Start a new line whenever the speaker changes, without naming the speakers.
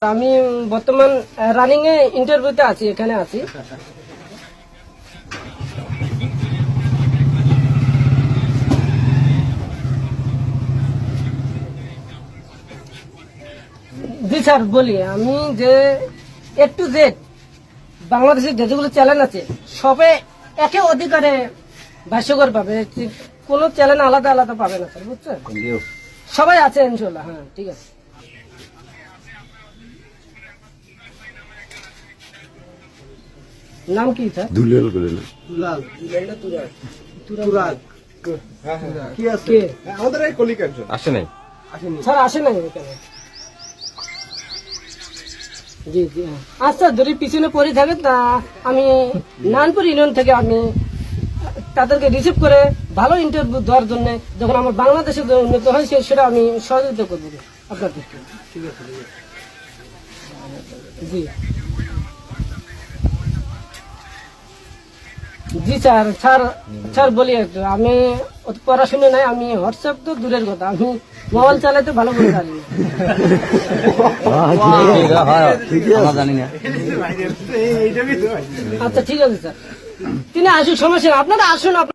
আমি বর্তমান রানিং এ ইন্টারভিউতে আছি, এখানে আছি। জি স্যার, বলি আমি যে A to Z বাংলাদেশের যেগুলো চ্যানেল আছে সবে একে অধিকারে ভাষ্যকর পাবে, কোনো চ্যানেল আলাদা আলাদা পাবে না স্যার, বুঝছেন? সবাই আছে ইনশাল্লাহ। হ্যাঁ, ঠিক আছে। নাম কি স্যার?
দুলাল করে না
দুলাল
তুরাগ।
কি আছে?
কে?
আমাদের এই কলিগ একজন
আসে নাই
আসেনি।
স্যার আসে নাই এখানে। জি জি, হ্যাঁ। আচ্ছা, যদি পিছনে পড়ে থাকে তা আমি নানপুর ইউনিয়ন থেকে আমি তাদেরকে রিসিভ করে ভালো ইন্টারভিউ দেওয়ার জন্য যখন আমার বাংলাদেশে যে উন্নত হয় সেটা আমি সহযোগিতা করবো আপনাদের।
ঠিক আছে
জি জি স্যার, স্যার স্যার বলি একটু, আমি অত পড়াশুনো নাই, আমি হোয়াটসঅ্যাপ তো দূরের কথা, আমি মোবাইল চালাতে ভালো করে জানি না। আচ্ছা ঠিক আছে স্যার, তিনি আসুন, সমস্যা নেই, আপনারা আসুন।